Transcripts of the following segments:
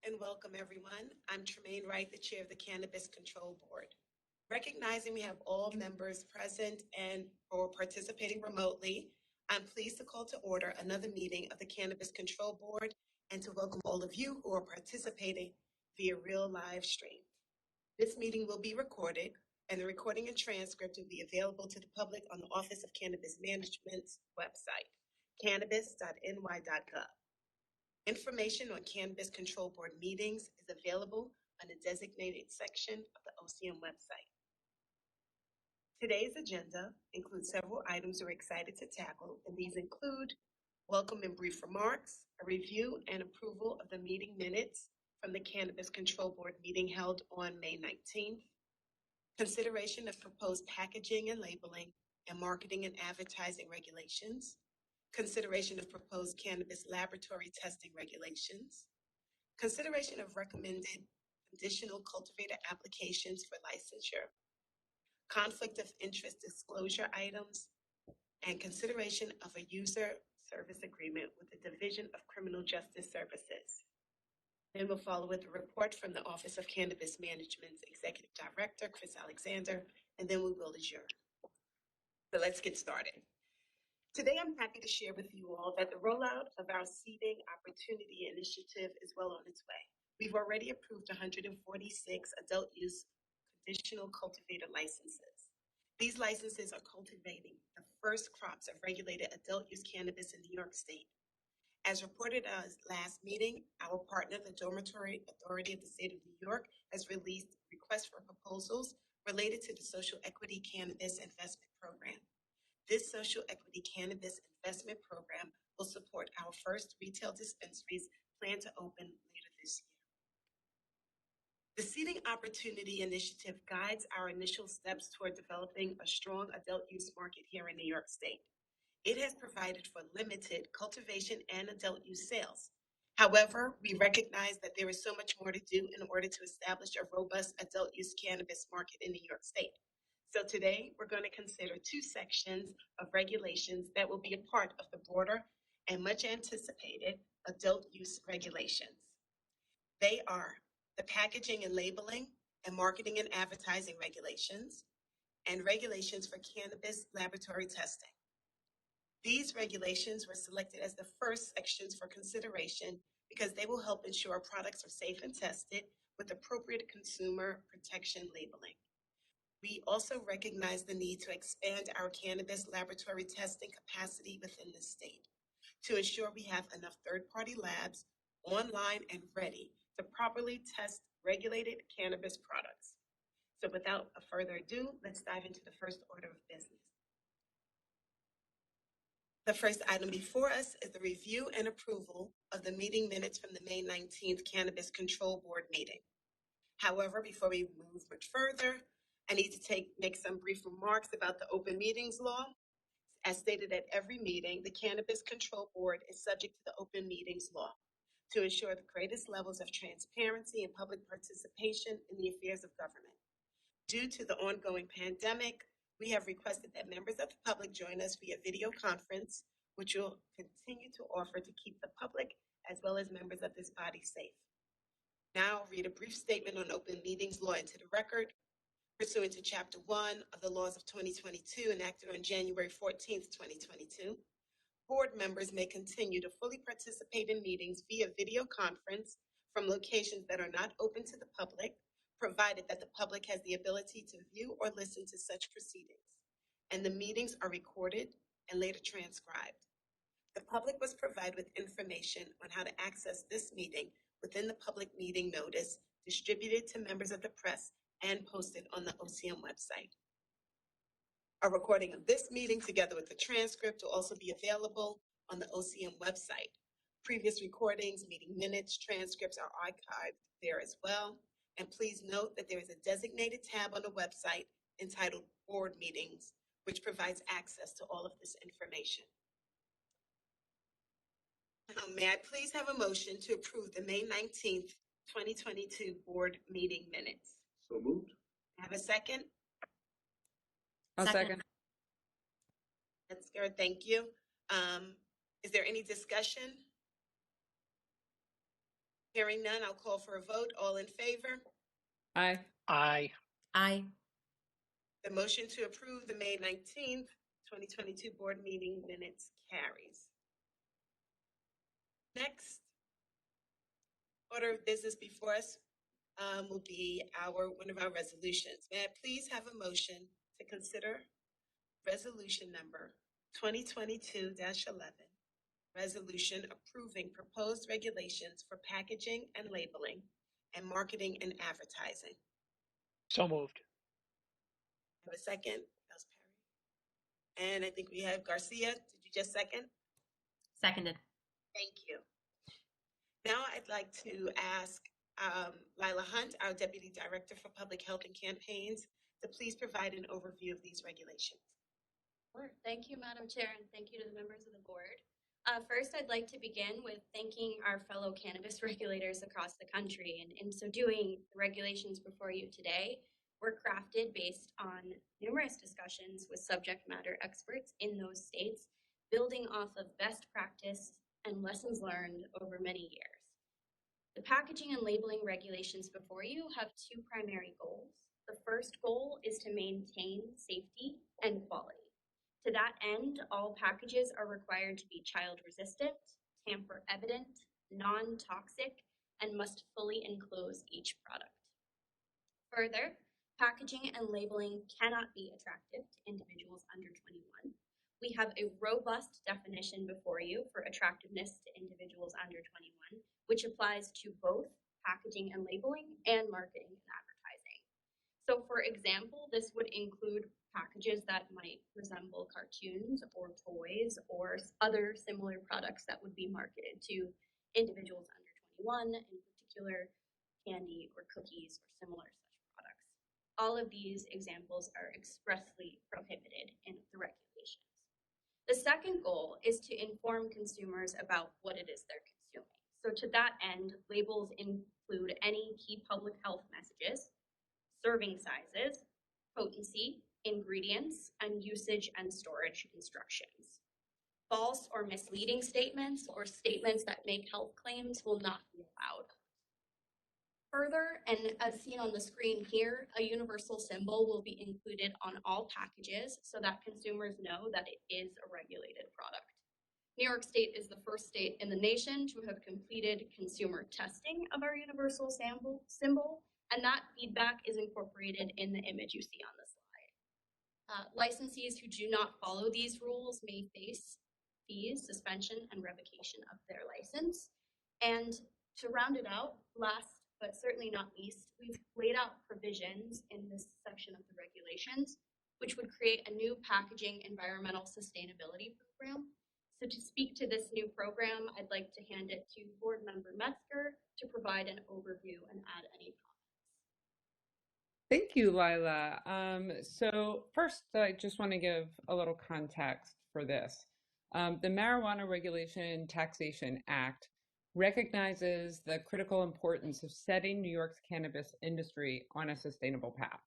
and welcome everyone. I'm Tremaine Wright, the chair of the Cannabis Control Board. Recognizing we have all members present and or participating remotely, I'm pleased to call to order another meeting of the Cannabis Control Board and to welcome all of you who are participating via real live stream. This meeting will be recorded and the recording and transcript will be available to the public on the Office of Cannabis Management's website, cannabis.ny.gov. Information on Cannabis Control Board meetings is available on the designated section of the OCM website. Today's agenda includes several items we're excited to tackle, and these include welcome and brief remarks, a review and approval of the meeting minutes from the Cannabis Control Board meeting held on May 19th, consideration of proposed packaging and labeling and marketing and advertising regulations, consideration of proposed cannabis laboratory testing regulations, consideration of recommended conditional cultivator applications for licensure, conflict of interest disclosure items, and consideration of a user service agreement with the Division of Criminal Justice Services. Then we'll follow with a report from the Office of Cannabis Management's Executive Director, Chris Alexander, and then we will adjourn. So let's get started. Today, I'm happy to share with you all that the rollout of our Seeding Opportunity Initiative is well on its way. We've already approved 146 adult use conditional cultivator licenses. These licenses are cultivating the first crops of regulated adult use cannabis in New York State. As reported at our last meeting, our partner, the Dormitory Authority of the State of New York, has released requests for proposals related to the Social Equity Cannabis Investment Program. This social equity cannabis investment program will support our first retail dispensaries planned to open later this year. The Seeding Opportunity Initiative guides our initial steps toward developing a strong adult use market here in New York State. It has provided for limited cultivation and adult use sales. However, we recognize that there is so much more to do in order to establish a robust adult use cannabis market in New York State. So today, we're going to consider two sections of regulations that will be a part of the broader and much anticipated adult use regulations. They are the packaging and labeling and marketing and advertising regulations and regulations for cannabis laboratory testing. These regulations were selected as the first sections for consideration because they will help ensure products are safe and tested with appropriate consumer protection labeling. We also recognize the need to expand our cannabis laboratory testing capacity within the state to ensure we have enough third-party labs online and ready to properly test regulated cannabis products. So without further ado, let's dive into the first order of business. The first item before us is the review and approval of the meeting minutes from the May 19th Cannabis Control Board meeting. However, before we move much further, I need to make some brief remarks about the open meetings law. As stated at every meeting, the Cannabis Control Board is subject to the open meetings law to ensure the greatest levels of transparency and public participation in the affairs of government. Due to the ongoing pandemic, we have requested that members of the public join us via video conference, which we'll continue to offer to keep the public as well as members of this body safe. Now I'll read a brief statement on open meetings law into the record. Pursuant to Chapter 1 of the Laws of 2022, enacted on January 14th, 2022, board members may continue to fully participate in meetings via video conference from locations that are not open to the public, provided that the public has the ability to view or listen to such proceedings, and the meetings are recorded and later transcribed. The public was provided with information on how to access this meeting within the public meeting notice distributed to members of the press and posted on the OCM website. A recording of this meeting together with the transcript will also be available on the OCM website. Previous recordings, meeting minutes, transcripts are archived there as well. And please note that there is a designated tab on the website entitled Board Meetings, which provides access to all of this information. May I please have a motion to approve the May 19th, 2022 board meeting minutes? So moved. Have a second? I'll second. That's good. Thank you. Is there any discussion? Hearing none, I'll call for a vote. All in favor? Aye. Aye. Aye. The motion to approve the May 19th, 2022 board meeting minutes carries. Next order of business before us will be one of our resolutions. May I please have a motion to consider resolution number 2022-11, resolution approving proposed regulations for packaging and labeling and marketing and advertising. So moved. Have a second? That was Perry. And I think we have Garcia. Did you just second? Seconded. Thank you. Now I'd like to ask Lila Hunt, our Deputy Director for Public Health and Campaigns, to please provide an overview of these regulations. Sure. Thank you, Madam Chair, and thank you to the members of the board. First, I'd like to begin with thanking our fellow cannabis regulators across the country. And in so doing, the regulations before you today were crafted based on numerous discussions with subject matter experts in those states, building off of best practice and lessons learned over many years. The packaging and labeling regulations before you have two primary goals. The first goal is to maintain safety and quality. To that end, all packages are required to be child resistant, tamper evident, non-toxic, and must fully enclose each product. Further, packaging and labeling cannot be attractive to individuals under 21. We have a robust definition before you for attractiveness to individuals under 21, which applies to both packaging and labeling and marketing and advertising. So for example, this would include packages that might resemble cartoons or toys or other similar products that would be marketed to individuals under 21, in particular candy or cookies or similar such products. All of these examples are expressly prohibited in the regulations. The second goal is to inform consumers about what it is they're consuming. So to that end, labels include any key public health messages, serving sizes, potency, ingredients, and usage and storage instructions. False or misleading statements or statements that make health claims will not be allowed. Further, and as seen on the screen here, a universal symbol will be included on all packages so that consumers know that it is a regulated product. New York State is the first state in the nation to have completed consumer testing of our universal symbol, and that feedback is incorporated in the image you see on the slide. Licensees who do not follow these rules may face fees, suspension, and revocation of their license. And to round it out, last but certainly not least, we've laid out provisions in this section of the regulations, which would create a new packaging environmental sustainability program. So to speak to this new program, I'd like to hand it to Board Member Metzger to provide an overview and add any comments. Thank you, Lila. So first, I just want to give a little context for this. The Marijuana Regulation Taxation Act recognizes the critical importance of setting New York's cannabis industry on a sustainable path,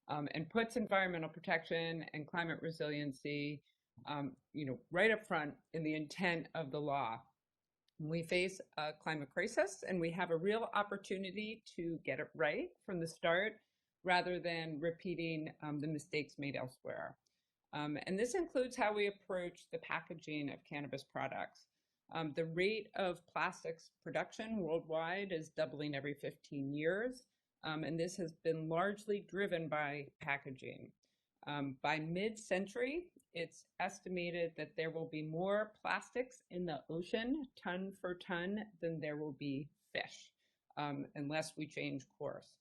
and puts environmental protection and climate resiliency, right up front in the intent of the law. We face a climate crisis, and we have a real opportunity to get it right from the start, rather than repeating the mistakes made elsewhere. And this includes how we approach the packaging of cannabis products. The rate of plastics production worldwide is doubling every 15 years, and this has been largely driven by packaging. By mid-century, it's estimated that there will be more plastics in the ocean, ton for ton, than there will be fish, unless we change course.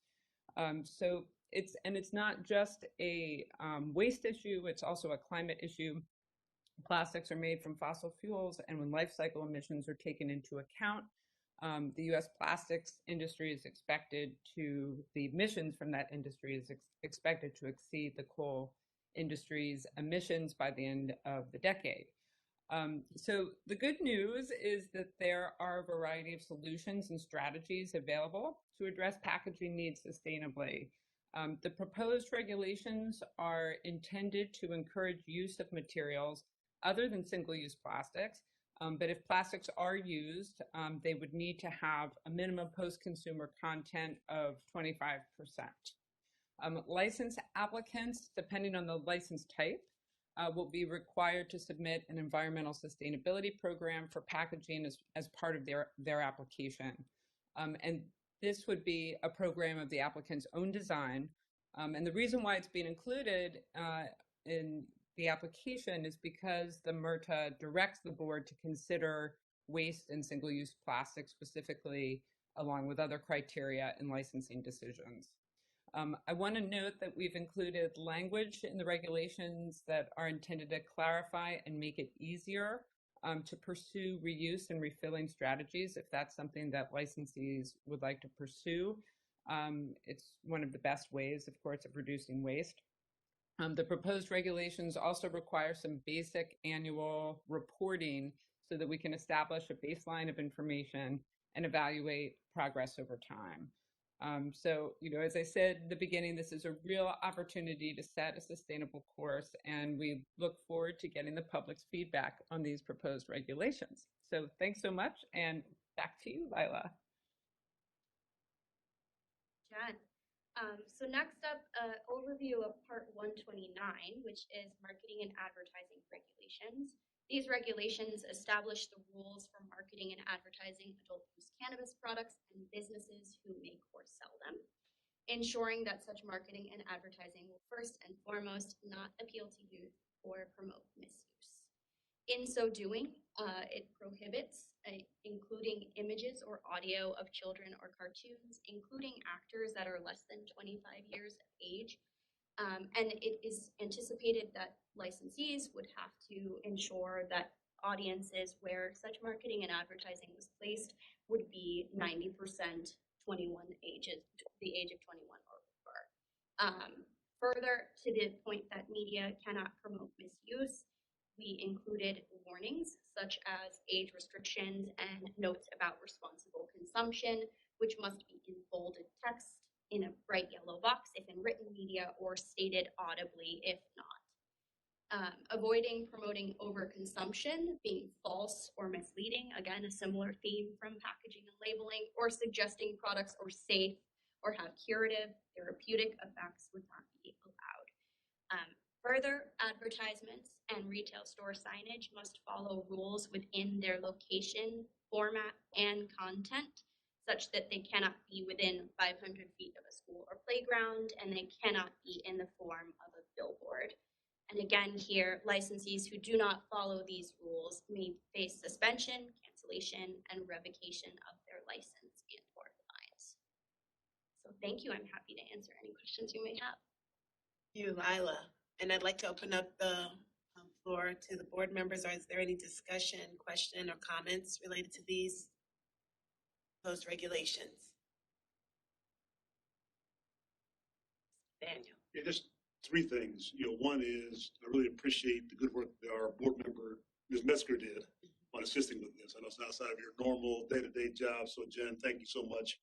So it's not just a waste issue, it's also a climate issue. Plastics are made from fossil fuels, and when life cycle emissions are taken into account, the U.S. plastics industry is the emissions from that industry is expected to exceed the coal industry's emissions by the end of the decade. So the good news is that there are a variety of solutions and strategies available to address packaging needs sustainably. The proposed regulations are intended to encourage use of materials other than single-use plastics, But if plastics are used, they would need to have a minimum post-consumer content of 25%. License applicants, depending on the license type, will be required to submit an environmental sustainability program for packaging as part of their application. And this would be a program of the applicant's own design. And the reason why it's being included in the application is because the MRTA directs the board to consider waste and single-use plastic specifically, along with other criteria in licensing decisions. I want to note that we've included language in the regulations that are intended to clarify and make it easier to pursue reuse and refilling strategies if that's something that licensees would like to pursue. It's one of the best ways, of course, of reducing waste. The proposed regulations also require some basic annual reporting so that we can establish a baseline of information and evaluate progress over time. So, as I said in the beginning, this is a real opportunity to set a sustainable course, and we look forward to getting the public's feedback on these proposed regulations. So thanks so much, and back to you, Lila. Jen. So next up, overview of Part 129, which is Marketing and Advertising Regulations. These regulations establish the rules for marketing and advertising adult-use cannabis products and businesses who make or sell them, ensuring that such marketing and advertising will first and foremost not appeal to youth or promote misuse. In so doing, it prohibits including images or audio of children or cartoons, including actors that are less than 25 years of age. And it is anticipated that licensees would have to ensure that audiences where such marketing and advertising was placed would be 90% 21 ages, the age of 21 or over. Further, to the point that media cannot promote misuse, we included warnings such as age restrictions and notes about responsible consumption, which must be in bolded text in a bright yellow box if in written media or stated audibly if not. Avoiding promoting overconsumption, being false or misleading, again, a similar theme from packaging and labeling, or suggesting products are safe or have curative, therapeutic effects would not be allowed. Further, advertisements and retail store signage must follow rules within their location, format, and content, such that they cannot be within 500 feet of a school or playground, and they cannot be in the form of a billboard. And again here, licensees who do not follow these rules may face suspension, cancellation, and revocation of their license and or fines. So thank you. I'm happy to answer any questions you may have. Thank you, Lila. And I'd like to open up the floor to the board members. Is there any discussion, question, or comments related to these proposed regulations? Daniel. Yeah, just three things. One is I really appreciate the good work that our board member, Ms. Metzger, did on assisting with this. I know it's outside of your normal day-to-day job. So, Jen, thank you so much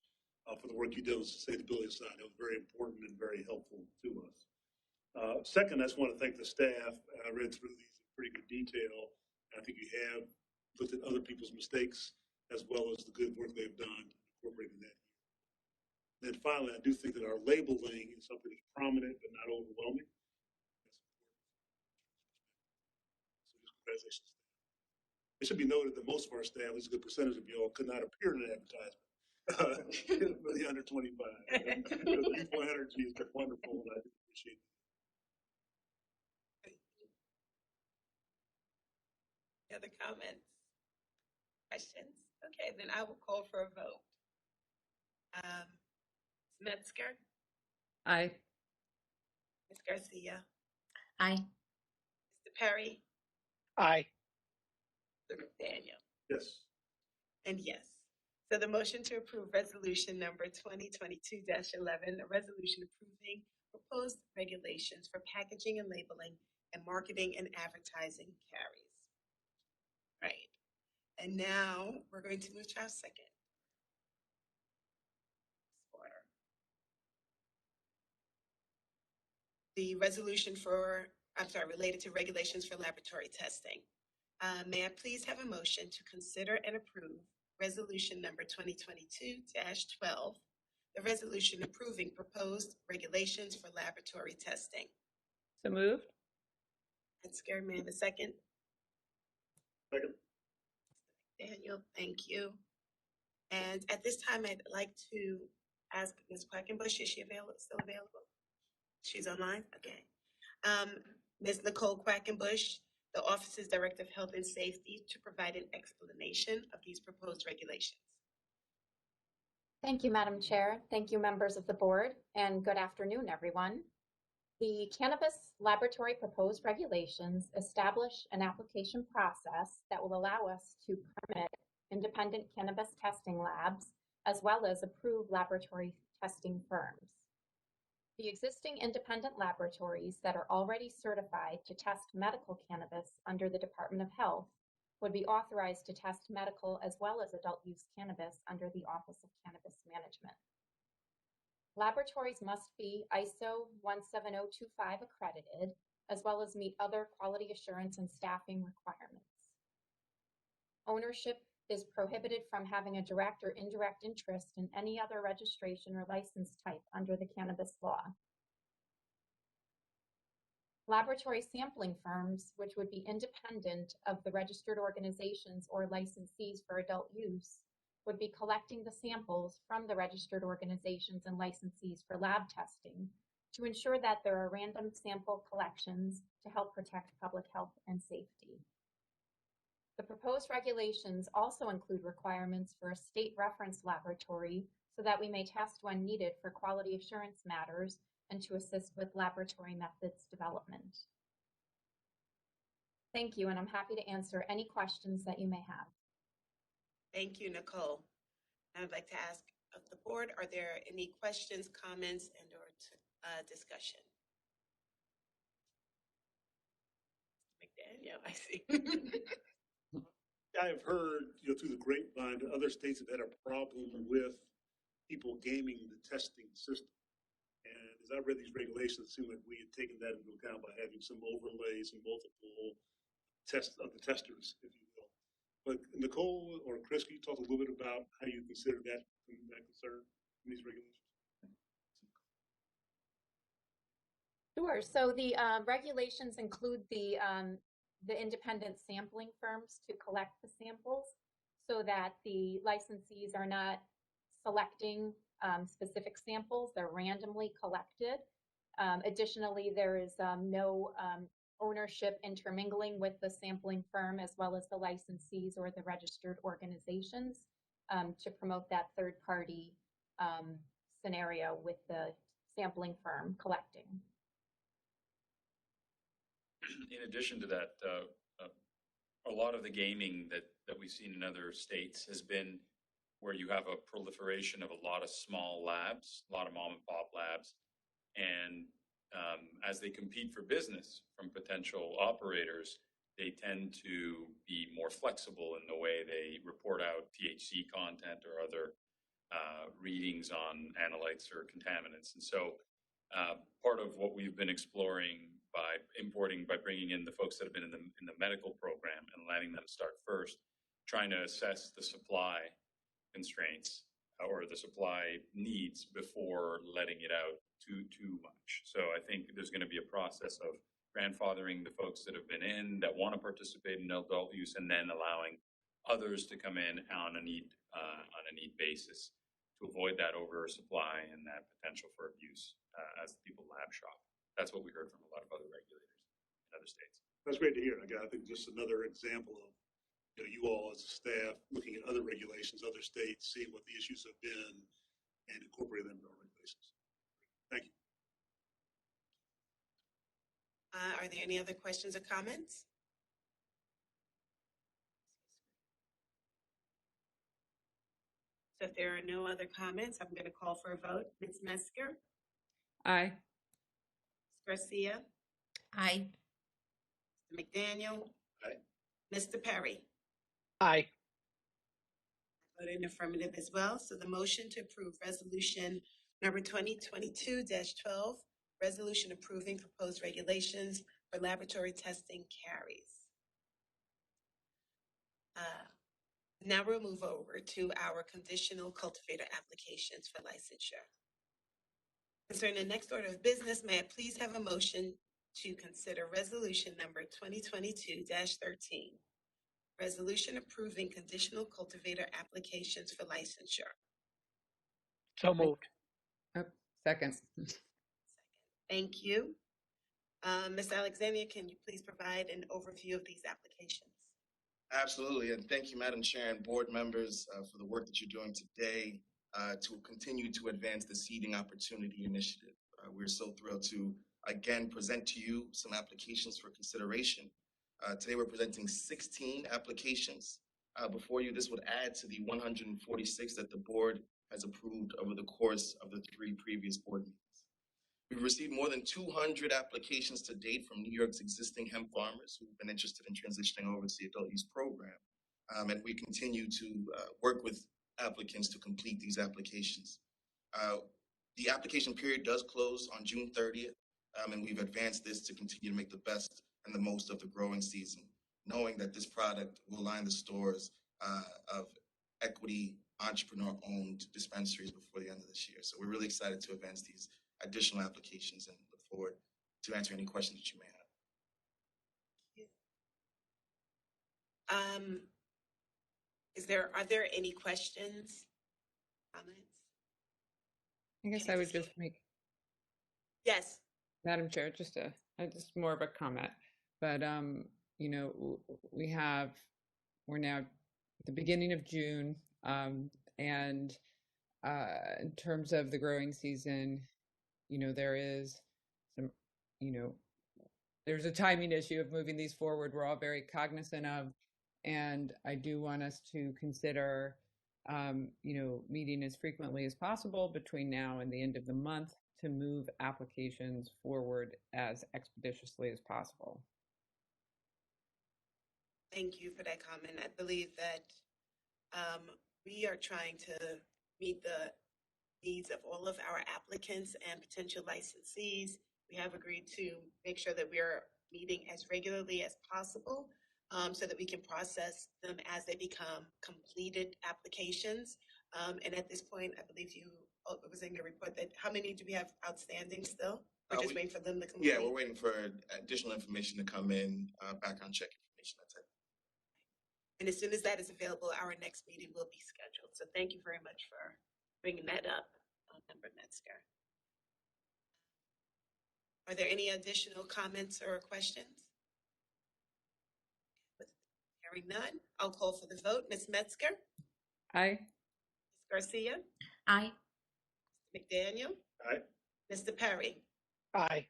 for the work you did on the sustainability side. It was very important and very helpful to us. Second, I just want to thank the staff. I read through these in pretty good detail. I think you have looked at other people's mistakes as well as the good work they've done incorporating that. Then finally, I do think that our labeling is something that's prominent but not overwhelming. So just congratulations. It should be noted that most of our staff, at least a good percentage of y'all, could not appear in an advertisement for the under 25. The youthful energy is wonderful, and I do appreciate it. Other comments, questions? Okay, then I will call for a vote. Ms. Metzger, Aye. Ms. Garcia, Aye. Mr. Perry, Aye. Mr. McDaniel, Yes. and yes. So the motion to approve resolution number 2022-11, a resolution approving proposed regulations for packaging and labeling and marketing and advertising carries. Right. And now we're going to move to our second order. The resolution related to regulations for laboratory testing. May I please have a motion to consider and approve resolution number 2022-12, the resolution approving proposed regulations for laboratory testing? So moved. Metzger, may I have a second? Second. Daniel, thank you. And at this time, I'd like to ask Ms. Quackenbush, is she still available? She's online? Okay. Ms. Nicole Quackenbush, the Office's Director of Health and Safety, to provide an explanation of these proposed regulations. Thank you, Madam Chair. Thank you, members of the board, and good afternoon, everyone. The Cannabis Laboratory Proposed Regulations establish an application process that will allow us to permit independent cannabis testing labs, as well as approve laboratory testing firms. The existing independent laboratories that are already certified to test medical cannabis under the Department of Health would be authorized to test medical as well as adult use cannabis under the Office of Cannabis Management. Laboratories must be ISO 17025 accredited, as well as meet other quality assurance and staffing requirements. Ownership is prohibited from having a direct or indirect interest in any other registration or license type under the cannabis law. Laboratory sampling firms, which would be independent of the registered organizations or licensees for adult use, would be collecting the samples from the registered organizations and licensees for lab testing to ensure that there are random sample collections to help protect public health and safety. The proposed regulations also include requirements for a state reference laboratory so that we may test when needed for quality assurance matters and to assist with laboratory methods development. Thank you, and I'm happy to answer any questions that you may have. Thank you, Nicole. I'd like to ask of the board, are there any questions, comments, and or discussion? McDaniel, I see. I have heard, through the grapevine, that other states have had a problem with people gaming the testing system. And as I read these regulations, it seemed like we had taken that into account by having some overlays and multiple tests of the testers, if you will. But Nicole or Chris, can you talk a little bit about how you consider that concern in these regulations? Sure. So the regulations include the independent sampling firms to collect the samples so that the licensees are not selecting specific samples. They're randomly collected. Additionally, there is no ownership intermingling with the sampling firm as well as the licensees or the registered organizations to promote that third-party scenario with the sampling firm collecting. In addition to that, a lot of the gaming that we've seen in other states has been where you have a proliferation of a lot of small labs, a lot of mom and pop labs, and as they compete for business from potential operators, they tend to be more flexible in the way they report out THC content or other readings on analytes or contaminants. And so part of what we've been exploring by bringing in the folks that have been in the medical program and letting them start first, trying to assess the supply constraints or the supply needs before letting it out too much. So I think there's going to be a process of grandfathering the folks that have been in that want to participate in adult use, and then allowing others to come in on a need basis to avoid that oversupply and that potential for abuse as people lab shop. That's what we heard from a lot of other regulators in other states. That's great to hear. I think just another example of you all as a staff looking at other regulations, other states, seeing what the issues have been, and incorporating them into our regulations. Thank you. Are there any other questions or comments? So if there are no other comments, I'm going to call for a vote. Ms. Metzger? Aye. Ms. Garcia? Aye. Mr. McDaniel? Aye. Mr. Perry? Aye. I vote in affirmative as well. So the motion to approve resolution number 2022-12, resolution approving proposed regulations for laboratory testing carries. Now we'll move over to our conditional cultivator applications for licensure. Concerning the next order of business, may I please have a motion to consider resolution number 2022-13, resolution approving conditional cultivator applications for licensure. So moved. Oh, second. Thank you. Ms. Alexandria, can you please provide an overview of these applications? Absolutely, and thank you, Madam Chair and board members, for the work that you're doing today to continue to advance the Seeding Opportunity Initiative. We're so thrilled to again present to you some applications for consideration. Today we're presenting 16 applications before you. This would add to the 146 that the board has approved over the course of the 3 previous board meetings. We've received more than 200 applications to date from New York's existing hemp farmers who've been interested in transitioning over to the adult use program. And we continue to work with applicants to complete these applications. The application period does close on June 30th, and we've advanced this to continue to make the best and the most of the growing season, knowing that this product will line the stores of equity entrepreneur-owned dispensaries before the end of this year. So we're really excited to advance these additional applications and look forward to answering any questions that you may have. Are there any questions, comments? I guess I would just make, Yes. Madam Chair, just more of a comment. But you know, we're now at the beginning of June, and in terms of the growing season, you know, there is some, you know, there's a timing issue of moving these forward. We're all very cognizant of, and I do want us to consider, you know, meeting as frequently as possible between now and the end of the month to move applications forward as expeditiously as possible. Thank you for that comment. I believe that we are trying to meet the needs of all of our applicants and potential licensees. We have agreed to make sure that we are meeting as regularly as possible so that we can process them as they become completed applications. And at this point, I believe it was in your report that how many do we have outstanding still? We're just waiting for them to complete? Yeah, we're waiting for additional information to come in, background check information, that's it. And as soon as that is available, our next meeting will be scheduled. So thank you very much for bringing that up, Member Metzger. Are there any additional comments or questions? Hearing none, I'll call for the vote. Ms. Metzger? Aye. Ms. Garcia? Aye. Mr. McDaniel? Aye. Mr. Perry? Aye.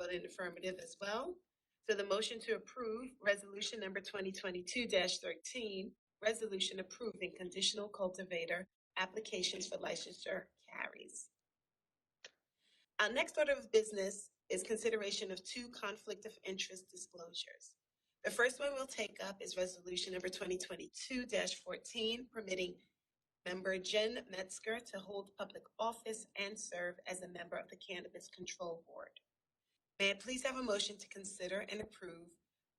I vote in affirmative as well. So the motion to approve resolution number 2022-13, resolution approving conditional cultivator applications for licensure carries. Our next order of business is consideration of 2 conflict of interest disclosures. The first one we'll take up is resolution number 2022-14, permitting member Jen Metzger to hold public office and serve as a member of the Cannabis Control Board. May I please have a motion to consider and approve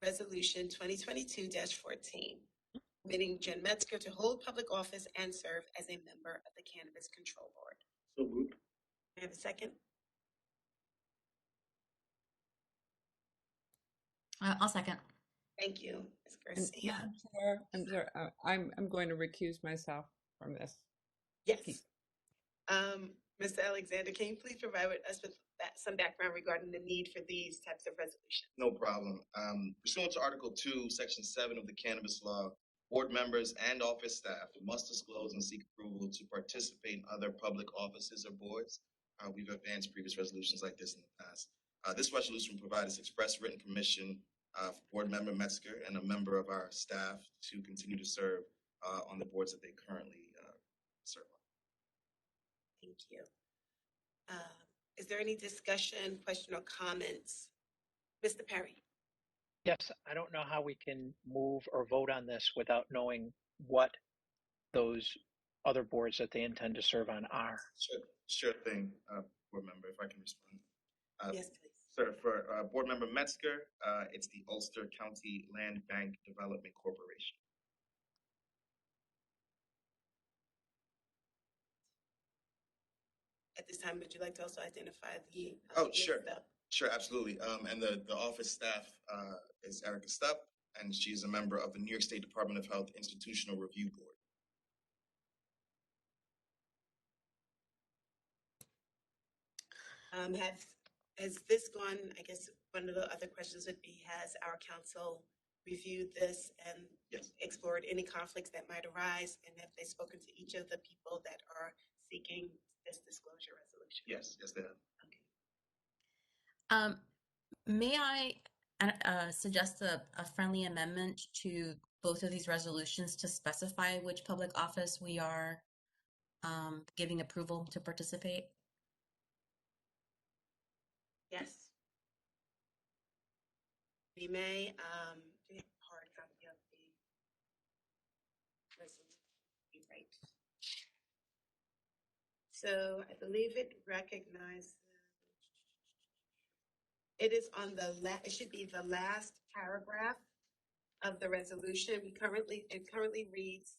resolution 2022-14, permitting Jen Metzger to hold public office and serve as a member of the Cannabis Control Board. So moved. May I have a second? I'll second. Thank you, Ms. And Garcia. Madam Chair, I'm sorry, I'm going to recuse myself from this. Yes. Mr. Alexander, can you please provide us with some background regarding the need for these types of resolutions? No problem. Pursuant to Article 2, Section 7 of the Cannabis Law, board members and office staff must disclose and seek approval to participate in other public offices or boards. We've advanced previous resolutions like this in the past. This resolution provides express written permission for board member Metzger and a member of our staff to continue to serve on the boards that they currently serve on. Thank you. Is there any discussion, question, or comments? Mr. Perry? Yes, I don't know how we can move or vote on this without knowing what those other boards that they intend to serve on are. Sure thing, board member, if I can respond. Yes, please. Sir, for Board Member Metzger, it's the Ulster County Land Bank Development Corporation. At this time, would you like to also identify the? Oh, sure. Step? Sure, absolutely. And the office staff is Erica Stupp, and she's a member of the New York State Department of Health Institutional Review Board. Has this gone, I guess one of the other questions would be, has our council reviewed this and Yes. explored any conflicts that might arise? And have they spoken to each of the people that are seeking this disclosure resolution? Yes, they have. Okay. May I suggest a friendly amendment to both of these resolutions to specify which public office we are giving approval to participate? Yes. We may, do we have a hard copy of the resolution? Right. So I believe it recognizes, it is on the it should be the last paragraph of the resolution. It currently reads,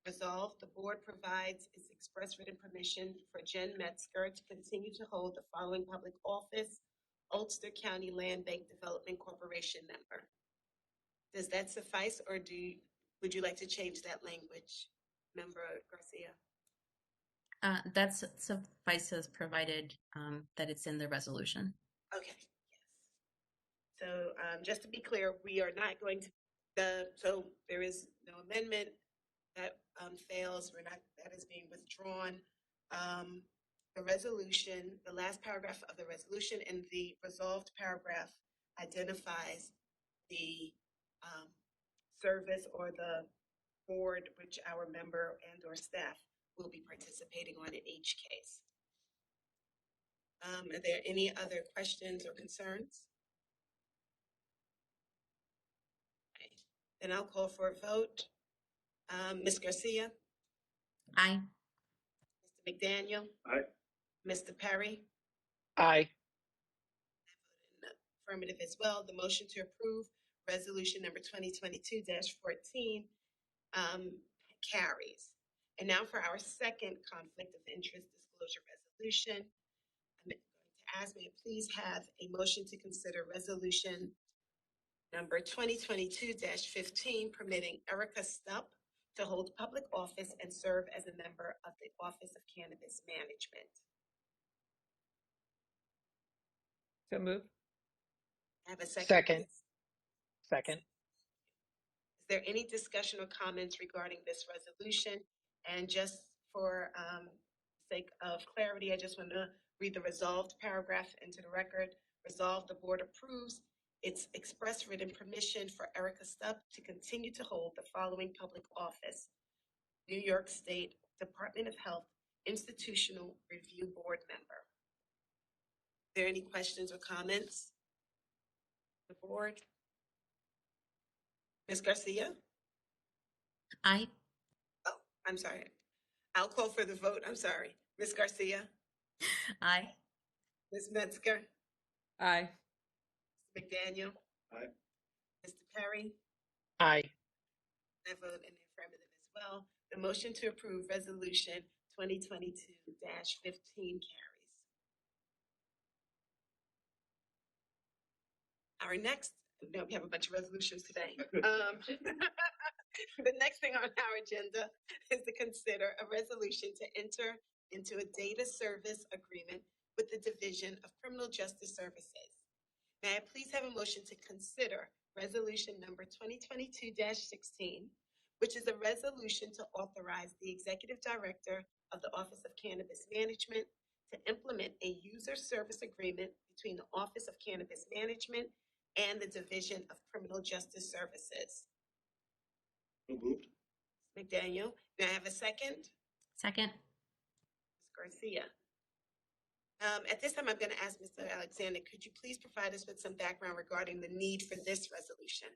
resolved, the board provides its express written permission for Jen Metzger to continue to hold the following public office: Ulster County Land Bank Development Corporation member. Does that suffice, or would you like to change that language, Member Garcia? That suffices, provided that it's in the resolution. Okay, yes. So just to be clear, we are not going to, so there is no amendment that fails. That is being withdrawn. The resolution, the last paragraph of the resolution and the resolved paragraph identifies the service or the board which our member and or staff will be participating on in each case. Are there any other questions or concerns? Okay. Then I'll call for a vote. Ms. Garcia? Aye. Mr. McDaniel? Aye. Mr. Perry? Aye. Affirmative as well. The motion to approve resolution number 2022-14 carries. And now for our second conflict of interest disclosure resolution. I'm going to ask, may I please have a motion to consider resolution number 2022-15 permitting Erica Stupp to hold public office and serve as a member of the Office of Cannabis Management. So move. I have a second. Second. Second. Is there any discussion or comments regarding this resolution? And just for sake of clarity, I just want to read the resolved paragraph into the record. Resolved, the board approves its express written permission for Erica Stupp to continue to hold the following public office: New York State Department of Health Institutional Review Board member. Are there any questions or comments? The board? Ms. Garcia? Aye. Oh, I'm sorry. I'll call for the vote. I'm sorry. Ms. Garcia? Aye. Ms. Metzger? Aye. Mr. McDaniel? Aye. Mr. Perry? Aye. I vote in the affirmative as well. The motion to approve resolution 2022-15 carries. Our next, no, we have a bunch of resolutions today. The next thing on our agenda is to consider a resolution to enter into a data service agreement with the Division of Criminal Justice Services. May I please have a motion to consider resolution number 2022-16, which is a resolution to authorize the Executive Director of the Office of Cannabis Management to implement a user service agreement between the Office of Cannabis Management and the Division of Criminal Justice Services. So moved. McDaniel, may I have a second? Second. Ms. Garcia. At this time, I'm going to ask Mr. Alexander, could you please provide us with some background regarding the need for this resolution?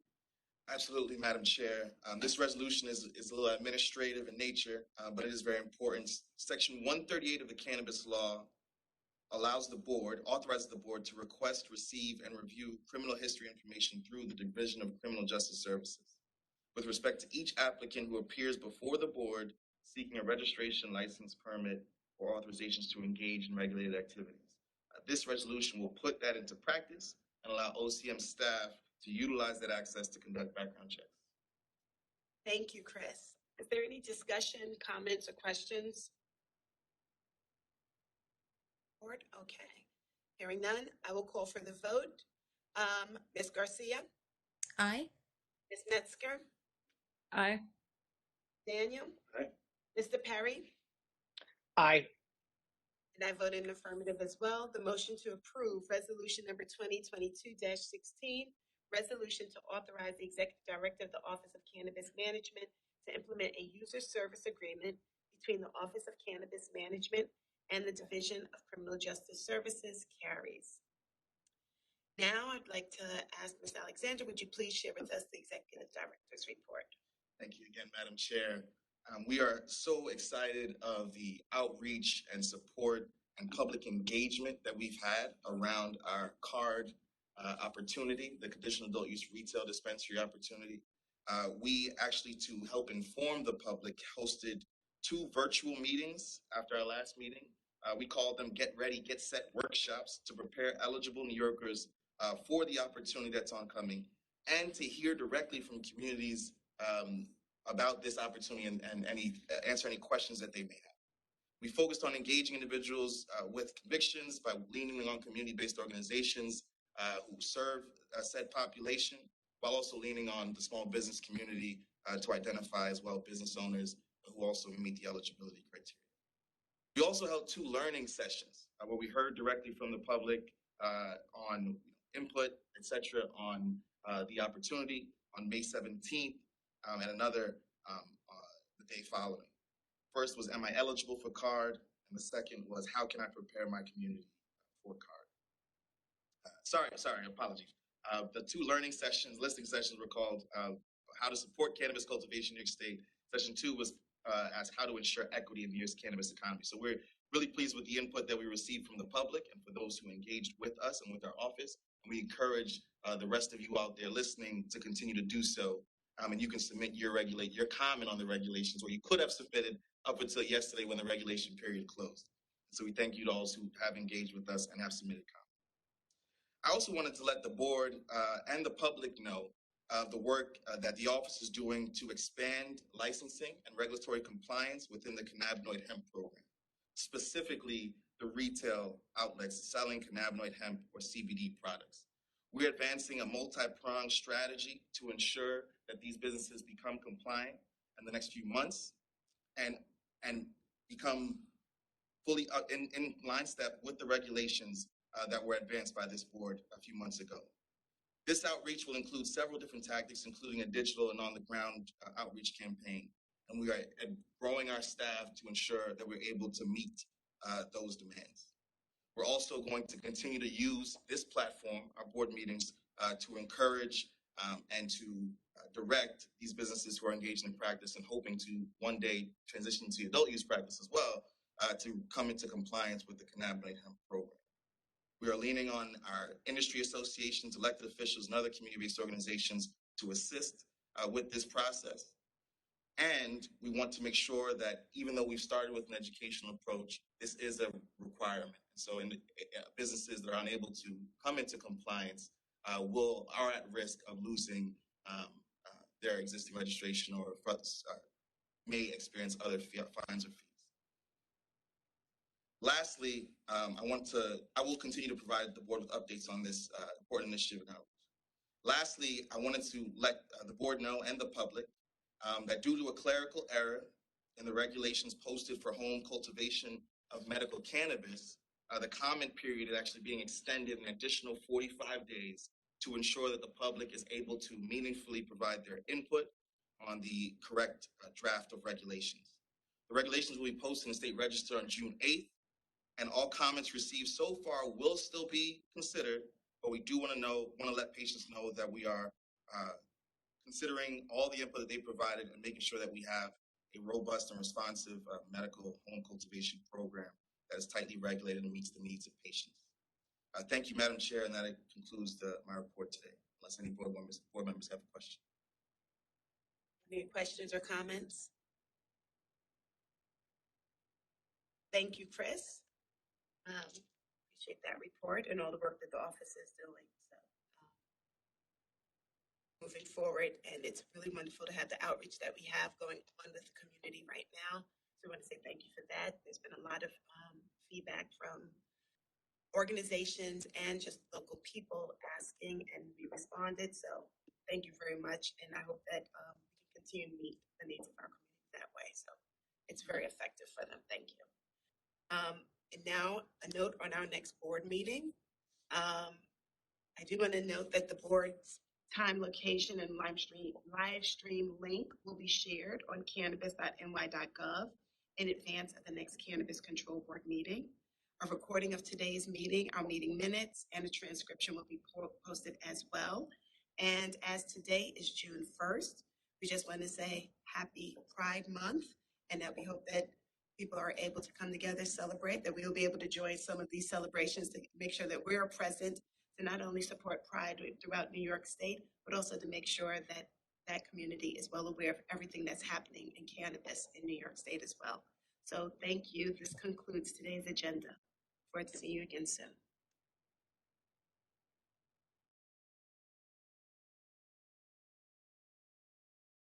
Absolutely, Madam Chair. This resolution is a little administrative in nature, but it is very important. Section 138 of the Cannabis Law authorizes the board to request, receive, and review criminal history information through the Division of Criminal Justice Services. With respect to each applicant who appears before the board seeking a registration, license, permit, or authorizations to engage in regulated activities. This resolution will put that into practice and allow OCM staff to utilize that access to conduct background checks. Thank you, Chris. Is there any discussion, comments, or questions? Board? Okay. Hearing none, I will call for the vote. Ms. Garcia, Aye. Ms. Metzger, Aye. Daniel, Aye. Mr. Perry, Aye. and I vote in the affirmative as well. The motion to approve resolution number 2022-16, resolution to authorize the executive director of the Office of Cannabis Management to implement a user service agreement between the Office of Cannabis Management and the Division of Criminal Justice Services carries. Now I'd like to ask Ms. Alexander, would you please share with us the executive director's report? Thank you again, Madam Chair. We are so excited of the outreach and support and public engagement that we've had around our card opportunity, the conditional adult use retail dispensary opportunity. We actually, to help inform the public, hosted 2 virtual meetings after our last meeting. We called them Get Ready, Get Set workshops to prepare eligible New Yorkers for the opportunity that's oncoming and to hear directly from communities about this opportunity and answer any questions that they may have. We focused on engaging individuals with convictions by leaning on community-based organizations who serve said population, while also leaning on the small business community to identify as well business owners who also meet the eligibility criteria. We also held 2 learning sessions where we heard directly from the public on input, etc., on the opportunity on May 17th and another the day following. First was, am I eligible for card? And the second was, how can I prepare my community for card? Sorry, apologies. The 2 learning sessions, listening sessions were called How to Support Cannabis Cultivation in New York State. Session 2 was as how to ensure equity in New York's cannabis economy. So we're really pleased with the input that we received from the public and for those who engaged with us and with our office. And we encourage the rest of you out there listening to continue to do so. And you can submit your comment on the regulations, or you could have submitted up until yesterday when the regulation period closed. So we thank you to all who have engaged with us and have submitted comments. I also wanted to let the board and the public know the work that the office is doing to expand licensing and regulatory compliance within the cannabinoid hemp program, specifically the retail outlets selling cannabinoid hemp or CBD products. We're advancing a multi-pronged strategy to ensure that these businesses become compliant in the next few months and become fully in line step with the regulations that were advanced by this board a few months ago. This outreach will include several different tactics, including a digital and on-the-ground outreach campaign. And we are growing our staff to ensure that we're able to meet those demands. We're also going to continue to use this platform, our board meetings, to encourage and to direct these businesses who are engaged in practice and hoping to one day transition to adult use practice as well to come into compliance with the cannabinoid hemp program. We are leaning on our industry associations, elected officials, and other community-based organizations to assist with this process. And we want to make sure that even though we've started with an educational approach, this is a requirement. So in businesses that are unable to come into compliance are at risk of losing their existing registration or may experience other fines or fees. Lastly, I will continue to provide the board with updates on this important initiative and outreach. Lastly, I wanted to let the board know and the public that due to a clerical error in the regulations posted for home cultivation of medical cannabis, the comment period is actually being extended an additional 45 days to ensure that the public is able to meaningfully provide their input on the correct draft of regulations. The regulations will be posted in the State Register on June 8th, and all comments received so far will still be considered, but we do want to let patients know that we are considering all the input that they provided and making sure that we have a robust and responsive medical home cultivation program that is tightly regulated and meets the needs of patients. Thank you, Madam Chair, and that concludes my report today, unless any board members have a question. Any questions or comments? Thank you, Chris. Appreciate that report and all the work that the office is doing. So, moving forward, and it's really wonderful to have the outreach that we have going on with the community right now. So I want to say thank you for that. There's been a lot of feedback from organizations and just local people asking, and we responded. So thank you very much, and I hope that we can continue to meet the needs of our community that way. So it's very effective for them. Thank you. And now a note on our next board meeting. I do want to note that the board's time, location, and live stream link will be shared on cannabis.ny.gov in advance of the next Cannabis Control Board meeting. A recording of today's meeting, our meeting minutes, and a transcription will be posted as well. And as today is June 1st, we just want to say happy Pride Month, and that we hope that people are able to come together, celebrate, that we will be able to join some of these celebrations to make sure that we're present to not only support Pride throughout New York State, but also to make sure that that community is well aware of everything that's happening in cannabis in New York State as well. So thank you. This concludes today's agenda. Forward to see you again soon.